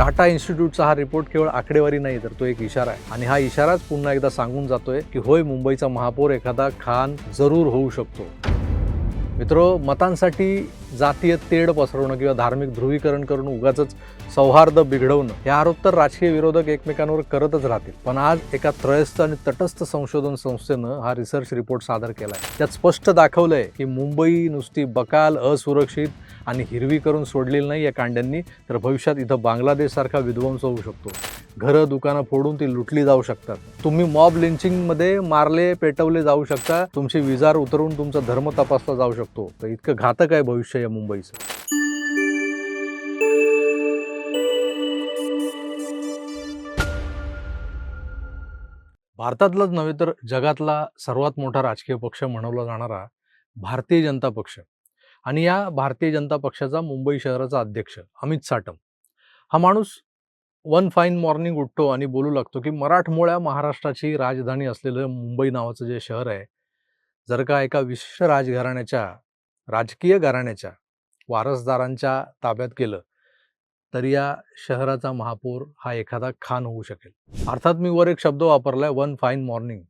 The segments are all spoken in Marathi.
टाटा इन्स्टिट्यूटचा हा रिपोर्ट केवळ आकडेवारी नाही, तर तो एक इशारा आहे. आणि हा इशाराच पुन्हा एकदा सांगून जातोय की होय, मुंबईचा महापौर एखादा खान जरूर होऊ शकतो. मित्रो, मतांसाठी जातीय तेढ पसरवणं किंवा धार्मिक ध्रुवीकरण करून उगाचच सौहार्द बिघडवणं हे आरोप तर राजकीय विरोधक एकमेकांवर करतच राहतील. पण आज एका त्रयस्थ आणि तटस्थ संशोधन संस्थेनं हा रिसर्च रिपोर्ट सादर केला आहे. त्यात स्पष्ट दाखवलंय की मुंबई नुसती बकाल, असुरक्षित आणि हिरवी करून सोडलेली नाही या कांड्यांनी, तर भविष्यात इथं बांगलादेशसारखा विध्वंस होऊ शकतो. घरं, दुकानं फोडून ती लुटली जाऊ शकतात. तुम्ही मॉब लिंचिंगमध्ये मारले, पेटवले जाऊ शकता. तुमची विजार उतरवून तुमचा धर्म तपासला जाऊ शकतो. तर इतकं घातक आहे भविष्य या मुंबईचं. भारतातलाच नव्हे तर जगातला सर्वात मोठा राजकीय पक्ष म्हणवला जाणारा भारतीय जनता पक्ष आणि या भारतीय जनता पक्षाचा मुंबई शहराचा अध्यक्ष अमित साटम हा माणूस वन फाईन मॉर्निंग उठतो आणि बोलू लागतो की मराठमोळ्या महाराष्ट्राची राजधानी असलेलं मुंबई नावाचं जे शहर आहे, जर का एका विशिष्ट राजकीय घराण्याच्या वारसदारांच्या ताब्यात गेलं तर या शहराचा महापौर हा एखादा खान होऊ शकेल. अर्थात मी वर एक शब्द वापरलाय, one fine morning.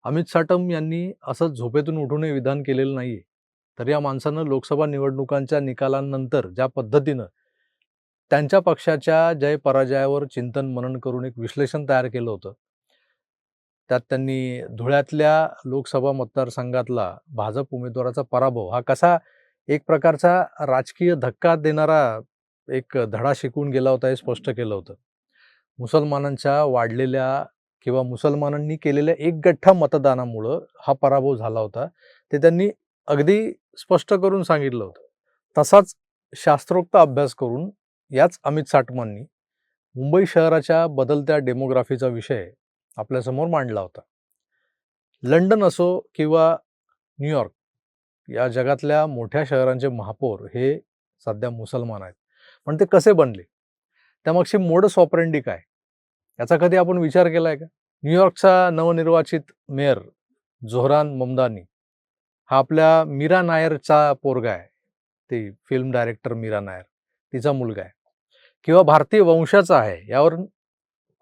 Amit Satam यांनी असं झोपेतून उठूनही विधान केलेलं नाहीये. तर या माणसानं लोकसभा निवडणुकांच्या निकालांनंतर ज्या पद्धतीनं त्यांच्या पक्षाच्या जय पराजयावर चिंतन मनन करून एक विश्लेषण तयार केलं होतं, त्यात त्यांनी धुळ्यातल्या लोकसभा मतदारसंघातला भाजप उमेदवाराचा पराभव हा कसा एक प्रकारचा राजकीय धक्का देणारा एक धडा शिकवून गेला होता हे स्पष्ट केलं होतं. मुसलमानांच्या वाढलेल्या किंवा मुसलमानांनी केलेल्या एकगठ्ठा मतदानामुळं हा पराभव झाला होता, ते त्यांनी अगदी स्पष्ट करून सांगितलं होतं. तसाच शास्त्रोक्त अभ्यास करून याच अमित साटमांनी मुंबई शहराच्या बदलत्या डेमोग्राफीचा विषय आपल्यासमोर मांडला होता. लंडन असो किंवा न्यूयॉर्क या जगातल्या मोठ्या शहरांचे महापौर हे सध्या मुसलमान आहेत. पण ते कसे बनले? त्यामागची मोडस ऑपरेंडी काय? याचा कधी आपण विचार केलाय का? न्यूयॉर्कचा नवनिर्वाचित मेयर जोहरान ममदानी हा आपल्या मीरा नायरचा पोरगा आहे. ती फिल्म डायरेक्टर मीरा नायर, तिचा मुलगा आहे. किंवा भारतीय वंशाचा आहे, यावर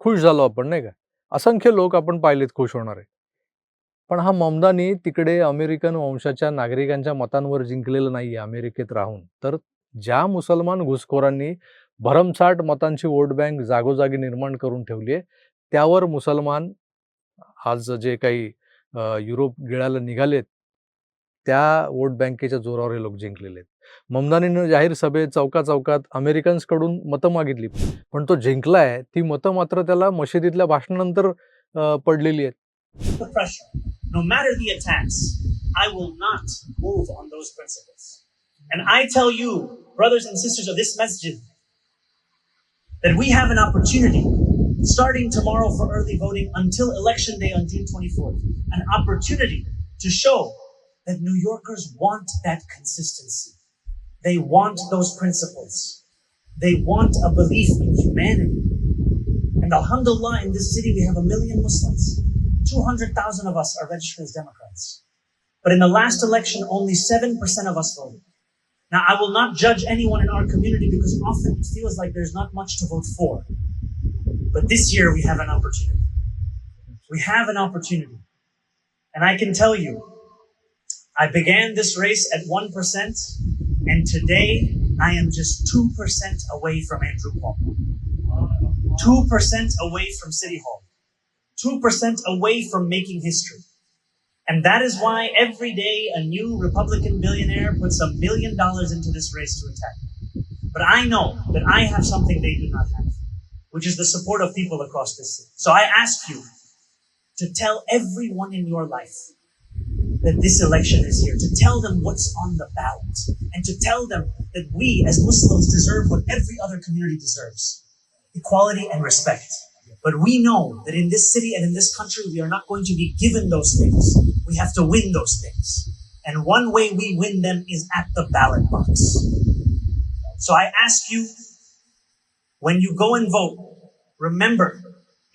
खुश झालो आपण, नाही का? असंख्य लोक आपण पाहिलेत खुश होणारे. पण हा ममदानी तिकडे अमेरिकन वंशाच्या नागरिकांच्या मतांवर जिंकलेलं नाहीये अमेरिकेत राहून. तर ज्या मुसलमान घुसखोरांनी भरमसाठ मतांची वोट बँक जागोजागी निर्माण करून ठेवली आहे, त्यावर मुसलमान आज जे काही युरोप गिळायला निघालेत, त्या वोट बँकेच्या जोरावर हे लोक जिंकलेले आहेत. ममदानीनं जाहीर सभेत चौकाचौकात अमेरिकन्सकडून मतं मागितली, पण तो जिंकलाय. ती मतं मात्र त्याला मशिदीतल्या भाषणानंतर पडलेली आहेत. The pressure, no matter the attacks, I will not move on those principles. And I tell you, brothers and sisters of this masjid, that we have an opportunity starting tomorrow for early voting until election day on June 24th, an opportunity to show that New Yorkers want that consistency. They want those principles. They want a belief in humanity. And alhamdulillah, in this city we have 1 million Muslims. 200,000 of us are registered as Democrats. But in the last election, only 7% of us voted. Now, I will not judge anyone in our community because often it feels like there's not much to vote for. But this year we have an opportunity. We have an opportunity. And I can tell you, I began this race at 1%, and today I am just 2% away from Andrew Cuomo. 2% away from City Hall. 2% away from making history. And that is why every day a new Republican billionaire puts $1 million into this race to attack me. But I know that I have something they do not have, which is the support of people across this city. So I ask you to tell everyone in your life that this election is here, to tell them what's on the ballot, and to tell them that we as Muslims deserve what every other community deserves: equality and respect. But we know that in this city and in this country, we are not going to be given those things. We have to win those things. And one way we win them is at the ballot box. So I ask you, when you go and vote, remember,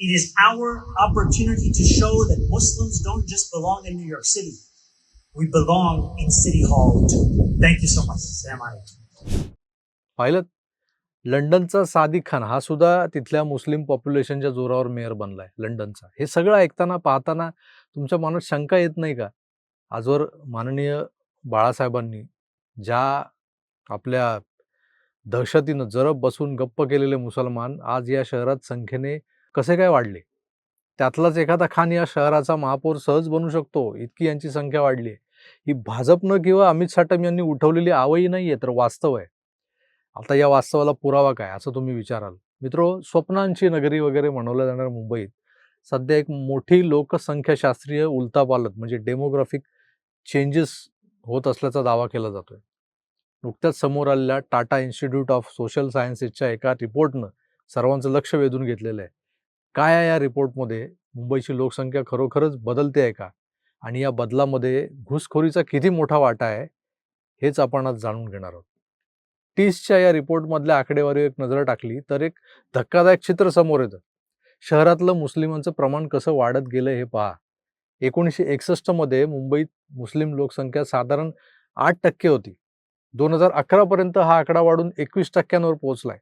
it is our opportunity to show that Muslims don't just belong in New York City. We belong in City Hall too. Thank you so much. Assalamu alaikum. पाहिलं, लंडनचा सादिक खान हा सुद्धा तिथल्या मुस्लिम पॉप्युलेशनच्या जोरावर मेयर बनलाय लंडनचा. हे सगळं ऐकताना, पाहताना तुमच्या मनात शंका येत नाही का? आजवर माननीय बाळासाहेबांनी ज्या आपल्या दहशतीनं जरब बसून गप्प केलेले मुसलमान आज या शहरात संख्येने कसे काय वाढले? त्यातलाच एखादा खान या शहराचा महापौर सहज बनू शकतो, इतकी यांची संख्या वाढली आहे. ही भाजपनं किंवा अमित साटम यांनी उठवलेली आवई नाहीये, तर वास्तव आहे. आता या वास्तवाला पुरावा काय, असं तुम्ही विचाराल. मित्रो, स्वप्नांची नगरी वगैरे म्हणवलं जाणाऱ्या मुंबईत सध्या एक मोठी लोकसंख्याशास्त्रीय उलथापालथ म्हणजे डेमोग्राफिक चेंजेस होत असल्याचा दावा केला जातोय. नुकत्याच समोर आलेल्या टाटा इन्स्टिट्यूट ऑफ सोशल सायन्सेसच्या एका रिपोर्टनं सर्वांचं लक्ष वेधून घेतलेलं आहे. काय आहे या रिपोर्टमध्ये? मुंबईची लोकसंख्या खरोखरच बदलते आहे का? आणि या बदलामध्ये घुसखोरीचा किती मोठा वाटा आहे? हेच आपण आज जाणून घेणार आहोत. टीसच्या या रिपोर्टमधल्या आकडेवारीवर एक नजर टाकली तर एक धक्कादायक चित्र समोर येतं. शहरातलं मुस्लिमांचं प्रमाण कसं वाढत गेलं हे पहा. 1961 मध्ये मुंबईत मुस्लिम लोकसंख्या साधारण 8% होती. 2011 पर्यंत हा आकडा वाढून 21% पोहोचलाय.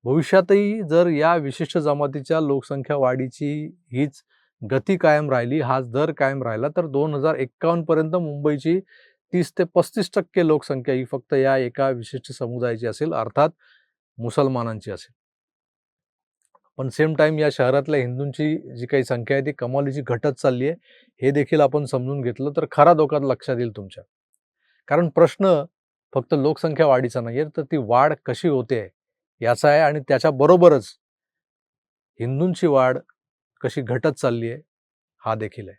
भविष्यातही जर या विशिष्ट जमातीच्या लोकसंख्या वाढीची हीच गती कायम राहिली, हाच दर कायम राहिला, तर 2051 पर्यंत मुंबईची 30 ते 35% लोकसंख्या ही फक्त या एका विशिष्ट समुदायाची असेल, अर्थात मुसलमानांची असेल. पण सेम टाइम या शहरातल्या हिंदूंची जी काही संख्या आहे ती कमालीची घटत चालली आहे. हे देखील आपण समजून घेतलं तर खरा धोका लक्षात येईल तुमच्या. कारण प्रश्न फक्त लोकसंख्या वाढीचा नाही तर ती वाढ कशी होते याचा आहे आणि त्याच्याबरोबरच हिंदूंची वाढ कशी घटत चालली आहे हा देखील आहे.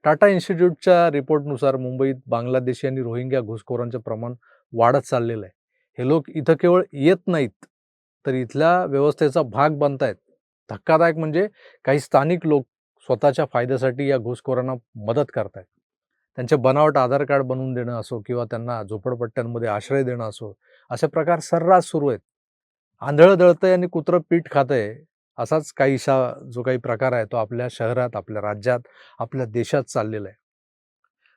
टाटा इन्स्टिट्यूटच्या रिपोर्टनुसार मुंबईत बांगलादेशी आणि रोहिंग्या घुसखोरांचे प्रमाण वाढत चाललेलं आहे. हे लोक इथं केवळ येत नाहीत, तर इथल्या व्यवस्थेचा भाग बनतायत. धक्कादायक म्हणजे काही स्थानिक लोक स्वतःच्या फायद्यासाठी या घुसखोरांना मदत करतायत. त्यांचे बनावट आधार कार्ड बनवून देणं असो किंवा त्यांना झोपडपट्ट्यांमध्ये आश्रय देणं असो, असे प्रकार सर्रास सुरू आहेत. आंधळं दळतंय आणि कुत्रं पीठ खातंय, असाच काहीसा जो काही प्रकार आहे तो आपल्या शहरात, आपल्या राज्यात, आपल्या देशात चाललेला आहे.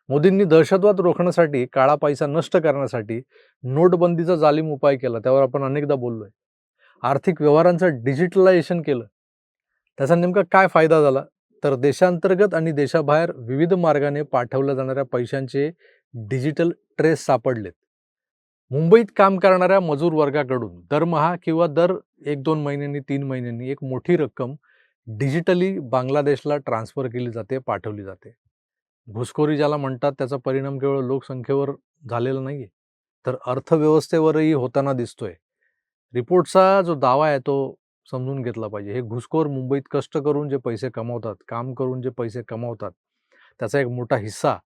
मोदींनी दहशतवाद रोखण्यासाठी, काळा पैसा नष्ट करण्यासाठी नोटबंदीचा जालीम उपाय केला. त्यावर आपण अनेकदा बोललोय. आर्थिक व्यवहारांचं डिजिटलायझेशन केलं. त्याचा नेमका काय फायदा झाला? तर देशांतर्गत आणि देशाबाहेर विविध मार्गाने पाठवल्या जाणाऱ्या पैशांचे डिजिटल ट्रेस सापडलेत. मुंबईत काम करणाऱ्या मजूर वर्गाकडून दरमहा किंवा दर 1-2 महिन्यांनी, 3 महिन्यांनी एक मोठी रक्कम डिजिटली बांगलादेशला ट्रान्सफर केली जाते, पाठवली जाते. घुसखोरी ज्याला म्हणतात त्याचा परिणाम केवळ लोकसंख्येवर झालेला नाहीये, तर अर्थव्यवस्थेवरही होताना दिसतोय. रिपोर्टचा जो दावा आहे तो समजून घेतला पाहिजे. हे घुसखोर मुंबईत कष्ट करून जे पैसे कमावतात, काम करून जे पैसे कमावतात, त्याचा एक मोठा हिस्सा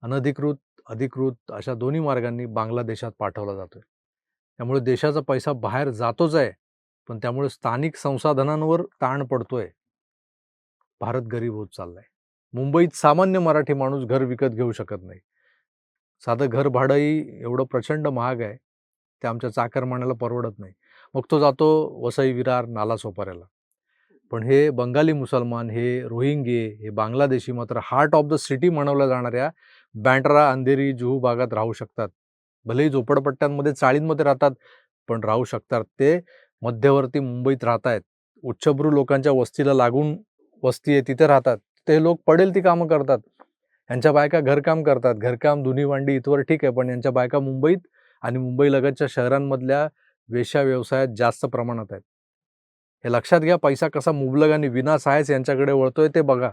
अनधिकृत, अधिकृत अशा दोन्ही मार्गांनी बांगलादेशात पाठवला जातोय. त्यामुळे देशाचा पैसा बाहेर जातोच आहे, पण त्यामुळे स्थानिक संसाधनांवर ताण पडतोय. भारत गरीब होत चाललाय. मुंबईत सामान्य मराठी माणूस घर विकत घेऊ शकत नाही. साधं घर भाडंही एवढं प्रचंड महाग आहे, ते आमच्या चाकरमान्याला परवडत नाही. मग तो जातो वसई विरार, नालासोपाऱ्याला. पण हे बंगाली मुसलमान, हे रोहिंगे, हे बांगलादेशी मात्र हार्ट ऑफ द सिटी म्हणवल्या जाणाऱ्या बँड्रा, अंधेरी, जुहू भागात राहू शकतात. भलेही झोपडपट्ट्यांमध्ये, चाळींमध्ये राहतात, पण राहू शकतात. ते मध्यवर्ती मुंबईत राहतायत. उच्चभ्रू लोकांच्या वस्तीला लागून वस्ती आहे, तिथे राहतात. ते लोक पडेल ती कामं करतात. यांच्या बायका घरकाम करतात. घरकाम, धुणी-भांडी इथवर ठीक आहे, पण यांच्या बायका मुंबईत आणि मुंबईलगतच्या शहरांमधल्या वेश्या व्यवसायात जास्त प्रमाणात आहेत. हे लक्षात घ्या. पैसा कसा मुबलक आणि विनासहायच यांच्याकडे वळतोय ते बघा.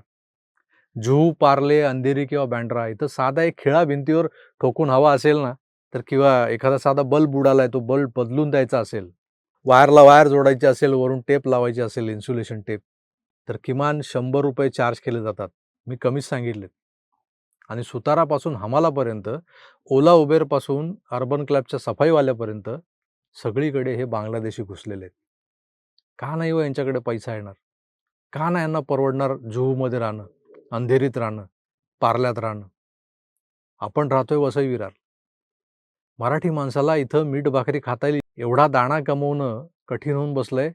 जुहू, पार्ले, अंधेरी किंवा बँड्रा इथं साधा एक खिळा भिंतीवर ठोकून हवा असेल ना, तर किंवा एखादा साधा बल्ब उडालाय, तो बल्ब बदलून द्यायचा असेल, वायरला वायर जोडायची असेल, वरून टेप लावायची असेल, इन्सुलेशन टेप, तर किमान ₹100 चार्ज केले जातात. मी कमीच सांगितलेत. आणि सुतारापासून हमालापर्यंत, ओला उबेरपासून अर्बन क्लॅबच्या सफाईवाल्यापर्यंत सगळीकडे हे बांगलादेशी घुसलेले आहेत. का नाही हो यांच्याकडे पैसा येणार? का नाही यांना परवडणार जुहूमध्ये राहणं, अंधेरीत राहणं, पार्ल्यात राहणं? आपण राहतोय वसई विरार. मराठी माणसाला इथं मीठ भाकरी खाता येईल एवढा दाणा कमवणं कठीण होऊन बसलंय.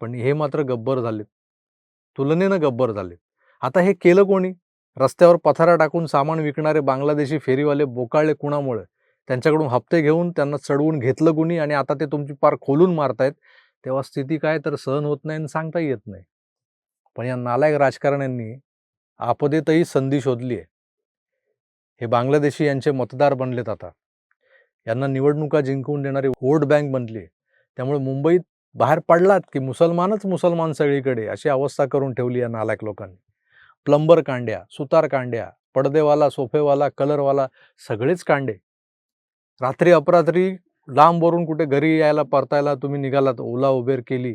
पण हे मात्र गब्बर झालेत. तुलनेनं गब्बर झालेत. आता हे केलं कोणी? रस्त्यावर पथारा टाकून सामान विकणारे बांगलादेशी फेरीवाले बोकाळले कुणामुळे? त्यांच्याकडून हप्ते घेऊन त्यांना चढवून घेतलं कुणी आणि आता ते तुमची पार खोलून मारतायत, तेव्हा स्थिती काय तर सहन होत नाही आणि सांगता येत नाही. पण या नालायक राजकारण्यांनी आपदेतही संधी शोधली आहे. हे बांगलादेशी यांचे मतदार बनलेत आता. यांना निवडणुका जिंकून देणारी वोट बँक बनली. त्यामुळे मुंबईत बाहेर पडलात की मुसलमानच मुसलमान सगळीकडे, अशी अवस्था करून ठेवली या नालायक लोकांनी. प्लंबर कांड्या, सुतार कांड्या, पडदेवाला, सोफेवाला, कलरवाला सगळेच कांडे. रात्री अपरात्री लांबवरून कुठे घरी यायला परतायला तुम्ही निघालात, ओला उबेर केली,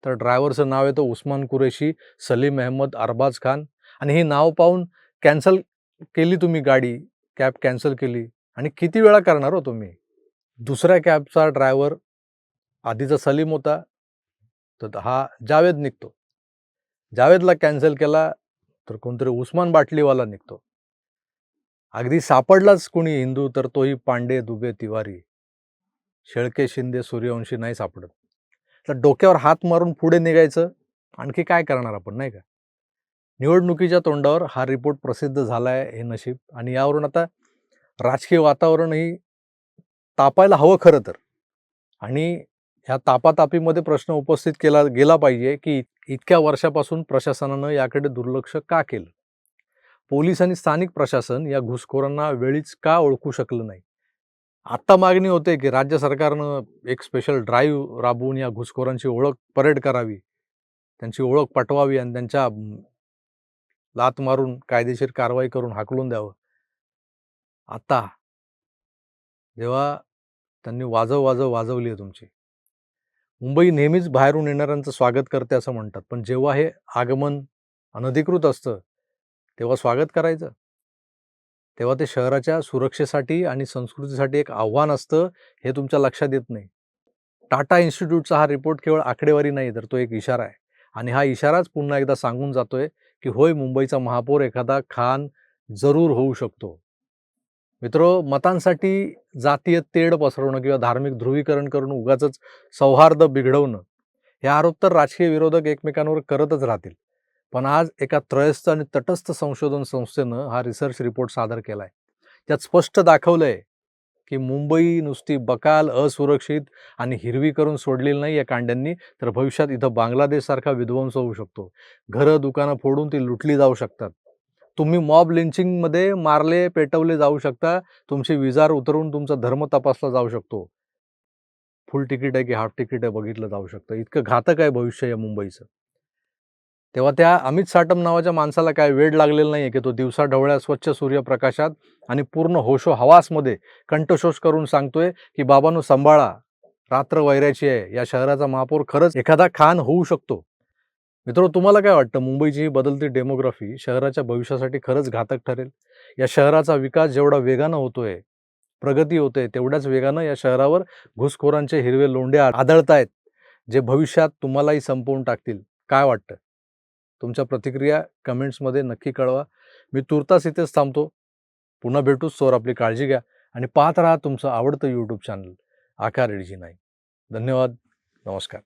तर ड्रायव्हरचं नाव येतं उस्मान कुरेशी, सलीम अहमद, अरबाज खान. आणि ही नाव पाहून कॅन्सल केली तुम्ही गाडी, कॅब कॅन्सल केली. आणि किती वेळा करणार हो तुम्ही? दुसऱ्या कॅबचा ड्रायव्हर आधीचा सलीम होता, तर हा जावेद निघतो. जावेदला कॅन्सल केला तर कोणतरी उस्मान बाटलीवाला निघतो. अगदी सापडलाच कोणी हिंदू तर तोही पांडे, दुबे, तिवारी. शेळके, शिंदे, सूर्यवंशी नाही सापडत. तर डोक्यावर हात मारून पुढे निघायचं. आणखी काय करणार आपण, नाही का? निवडणुकीच्या तोंडावर हा रिपोर्ट प्रसिद्ध झाला आहे, हे नशीब. आणि यावरून आता राजकीय वातावरणही तापायला हवं खरं तर. आणि ह्या तापातापीमध्ये प्रश्न उपस्थित केला गेला पाहिजे की इतक्या वर्षापासून प्रशासनानं याकडे दुर्लक्ष का केलं? पोलीस आणि स्थानिक प्रशासन या घुसखोरांना वेळीच का ओळखू शकलं नाही? आत्ता मागणी होते की राज्य सरकारनं एक स्पेशल ड्राईव्ह राबवून या घुसखोरांची ओळख परेड करावी, त्यांची ओळख पटवावी आणि त्यांच्या लात मारून कायदेशीर कारवाई करून हाकलून द्यावं. आता जेव्हा त्यांनी वाजवली आहे तुमची. मुंबई नेहमीच बाहेरून येणाऱ्यांचं स्वागत करते असं म्हणतात, पण जेव्हा हे आगमन अनधिकृत असतं तेव्हा स्वागत करायचं? तेव्हा ते शहराच्या सुरक्षेसाठी आणि संस्कृतीसाठी एक आव्हान असतं, हे तुमच्या लक्षात येत नाही. टाटा इन्स्टिट्यूटचा हा रिपोर्ट केवळ आकडेवारी नाही, तर तो एक इशारा आहे. आणि हा इशाराच पुन्हा एकदा सांगून जातोय की होय, मुंबईचा महापौर एखादा खान जरूर होऊ शकतो. मित्रो, मतांसाठी जातीय तेढ पसरवणं किंवा धार्मिक ध्रुवीकरण करून उगाचच सौहार्द बिघडवणं, हे आरोप तर राजकीय विरोधक एकमेकांवर करतच राहतील. पण आज एका त्रयस्थ आणि तटस्थ संशोधन संस्थेनं हा रिसर्च रिपोर्ट सादर केलाय. त्यात स्पष्ट दाखवलंय की मुंबई नुसती बकाल, असुरक्षित आणि हिरवी करून सोडलेली नाही या कांड्यांनी, तर भविष्यात इथं बांगलादेशसारखा विध्वंस होऊ शकतो. घरं, दुकानं फोडून ती लुटली जाऊ शकतात. तुम्ही मॉब लिंचिंगमध्ये मारले, पेटवले जाऊ शकता. तुमची विजार उतरवून तुमचा धर्म तपासला जाऊ शकतो. फुल तिकीट आहे की हाफ तिकीट आहे बघितलं जाऊ शकतं. इतकं घातक आहे भविष्य या मुंबईचं. तेव्हा त्या अमित साटम नावाच्या माणसाला काय वेड लागलेलं नाहीये की तो दिवसा ढवळ्या स्वच्छ सूर्यप्रकाशात आणि पूर्ण होशोहवासमध्ये कंठशोष करून सांगतोय की बाबांनो सांभाळा, रात्र वैराची आहे. या शहराचा महापौर खरंच एखादा खान होऊ शकतो. मित्रो, तुम्हाला काय वाटतं, मुंबईची ही बदलती डेमोग्राफी शहराच्या भविष्यासाठी खरंच घातक ठरेल? या शहराचा विकास जेवढा वेगानं होतोय, प्रगती होते, तेवढ्याच वेगानं या शहरावर घुसखोरांचे हिरवे लोंढे आढळतायत, जे भविष्यात तुम्हालाही संपवून टाकतील. काय वाटतं? तुमच्या प्रतिक्रिया कमेंट्समध्ये नक्की कळवा. मी तुर्तास इथेच थांबतो. पुन्हा भेटूच, तोवर आपली काळजी घ्या आणि पाहत राहा तुमचं आवडतं यूट्यूब चॅनल आकार एडजी 9. धन्यवाद. नमस्कार.